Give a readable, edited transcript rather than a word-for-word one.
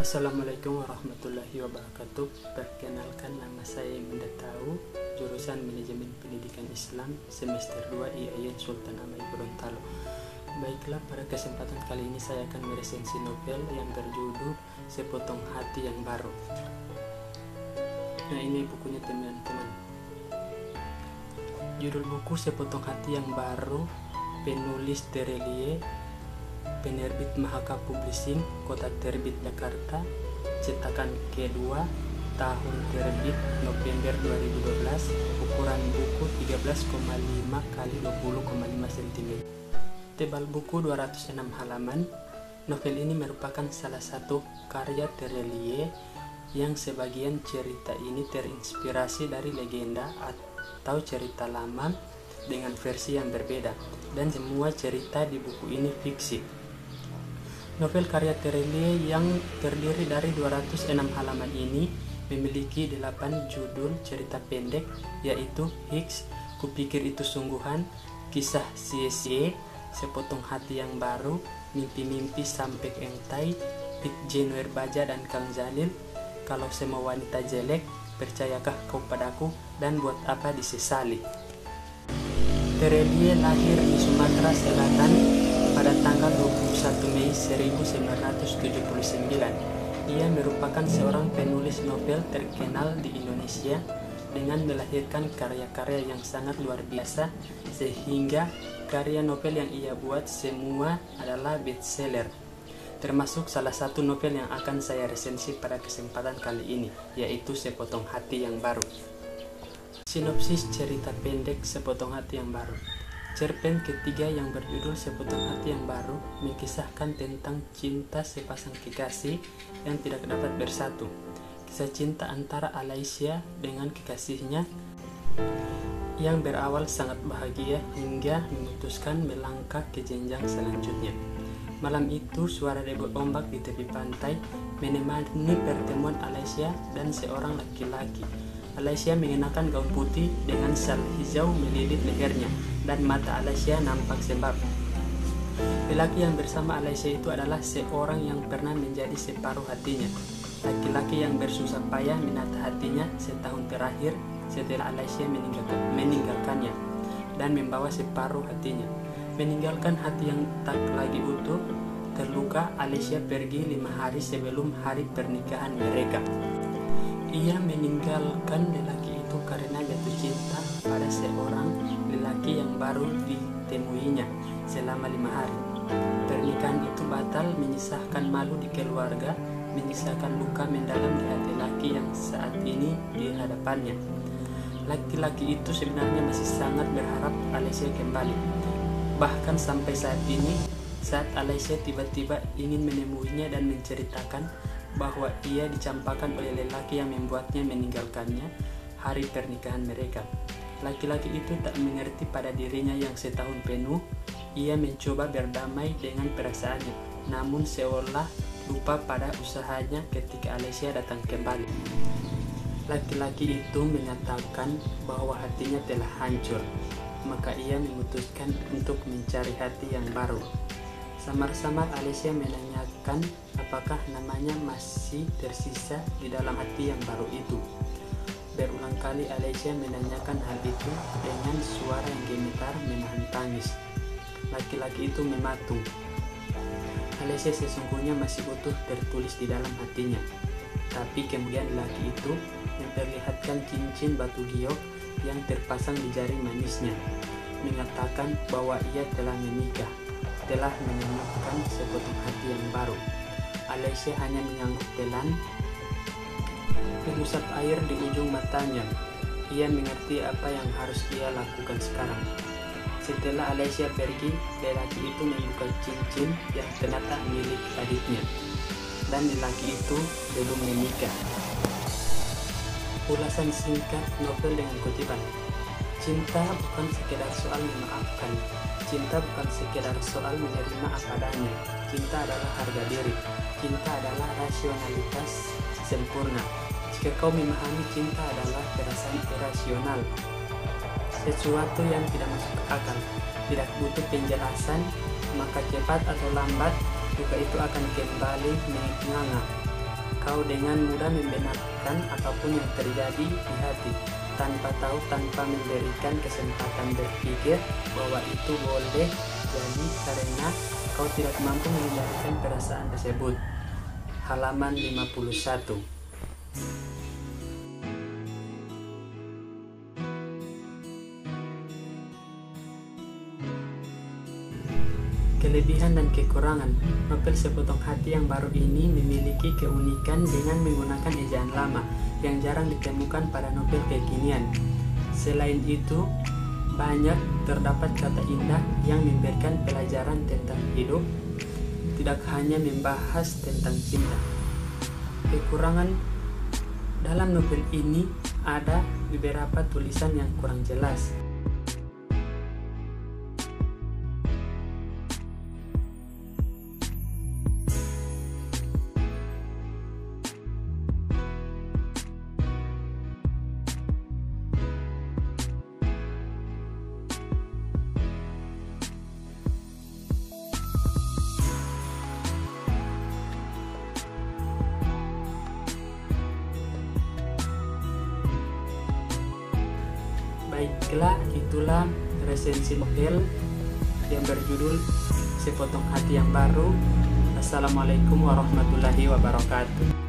Assalamualaikum warahmatullahi wabarakatuh. Perkenalkan, nama saya Bunda Tahu, jurusan Manajemen Pendidikan Islam semester 2 IAIN Sultan Amir Gorontalo. Baiklah, pada kesempatan kali ini saya akan meresensi novel yang berjudul Sepotong Hati yang Baru. Nah, ini bukunya teman-teman. Judul buku Sepotong Hati yang Baru, penulis Terelie, penerbit Mahaka Publishing, Kota Terbit Jakarta, cetakan kedua, tahun terbit November 2012, ukuran buku 13,5 x 20,5 cm. Tebal buku 206 halaman. Novel ini merupakan salah satu karya Terelie yang sebagian cerita ini terinspirasi dari legenda atau cerita lama dengan versi yang berbeda, dan semua cerita di buku ini fiksi. Novel karya Terelie yang terdiri dari 206 halaman ini memiliki 8 judul cerita pendek, yaitu Hicks, Kupikir Itu Sungguhan, Kisah Cie-cie, Sepotong Hati yang Baru, Mimpi-mimpi Sampai Entai, Pik Januar Baja dan Kang Zalil, Kalau Semua Wanita Jelek, Percayakah Kau Padaku, dan Buat Apa Disesali. Terelie lahir di Sumatera Selatan pada tanggal 21 Mei 1979. Ia merupakan seorang penulis novel terkenal di Indonesia dengan melahirkan karya-karya yang sangat luar biasa, sehingga karya novel yang ia buat semua adalah bestseller. Termasuk salah satu novel yang akan saya resensi pada kesempatan kali ini, yaitu Sepotong Hati yang Baru. Sinopsis cerita pendek Sepotong Hati yang Baru. Cerpen ketiga yang berjudul Sepotong Hati yang Baru mengisahkan tentang cinta sepasang kekasih yang tidak dapat bersatu. Kisah cinta antara Alaisyah dengan kekasihnya yang berawal sangat bahagia hingga memutuskan melangkah ke jenjang selanjutnya. Malam itu, suara debut ombak di tepi pantai menemani pertemuan Alaisyah dan seorang laki-laki. Alaisyah mengenakan gaun putih dengan sal hijau melilit lehernya, dan mata Alaisyah nampak sembab. Lelaki yang bersama Alaisyah itu adalah seorang yang pernah menjadi separuh hatinya. Laki-laki yang bersusah payah menata hatinya setahun terakhir setelah Alaisyah meninggalkannya dan membawa separuh hatinya. Meninggalkan hati yang tak lagi utuh, terluka, Alaisyah pergi 5 hari sebelum hari pernikahan mereka. Ia meninggalkan lelaki itu karena jatuh cinta pada seorang lelaki yang baru ditemuinya selama 5 hari. Pernikahan itu batal, menyisakan malu di keluarga, menyisakan luka mendalam di hati laki yang saat ini di hadapannya. Laki-laki itu sebenarnya masih sangat berharap Alaisyah kembali. Bahkan sampai saat ini, saat Alaisyah tiba-tiba ingin menemuinya dan menceritakan bahwa ia dicampakkan oleh lelaki yang membuatnya meninggalkannya hari pernikahan mereka. Laki-laki itu tak mengerti pada dirinya yang setahun penuh ia mencoba berdamai dengan perasaannya, namun seolah lupa pada usahanya ketika Alaisyah datang kembali. Laki-laki itu menyatakan bahwa hatinya telah hancur, maka ia memutuskan untuk mencari hati yang baru. Samar-samar Alaisyah menanyakan apakah namanya masih tersisa di dalam hati yang baru itu. Berulang kali Alaisyah menanyakan hal itu dengan suara yang gemetar menahan tangis. Laki-laki itu mematung. Alaisyah sesungguhnya masih utuh tertulis di dalam hatinya. Tapi kemudian laki itu memperlihatkan cincin batu giok yang terpasang di jari manisnya, mengatakan bahwa ia telah menikah, telah menemukan sepotong hati yang baru. Alaisyah hanya mengangguk pelan, mengusap air di ujung matanya. Ia mengerti apa yang harus ia lakukan sekarang. Setelah Alaisyah pergi, lelaki itu membuka cincin yang ternyata milik adiknya, dan lelaki itu belum menikah. Ulasan singkat novel dengan kutipan. Cinta bukan sekedar soal memaafkan. Cinta bukan sekedar soal menerima apa adanya. Cinta adalah harga diri. Cinta adalah rasionalitas sempurna. Jika kau memahami cinta adalah perasaan irasional, sesuatu yang tidak masuk akal, tidak butuh penjelasan, maka cepat atau lambat luka itu akan kembali menganga. kau dengan mudah membenarkan apapun yang terjadi di hati, tanpa tahu, tanpa memberikan kesempatan berpikir bahwa itu boleh jadi karena kau tidak mampu mengendalikan perasaan tersebut. Halaman 51. Kelebihan dan kekurangan. Novel Sepotong Hati yang baru ini memiliki keunikan dengan menggunakan ejaan lama yang jarang ditemukan pada novel kekinian. Selain itu, banyak terdapat kata indah yang memberikan pelajaran tentang hidup, tidak hanya membahas tentang cinta. Kekurangan dalam novel ini ada beberapa tulisan yang kurang jelas. Baiklah, itulah resensi novel yang berjudul Sepotong Hati yang baru. Assalamualaikum warahmatullahi wabarakatuh.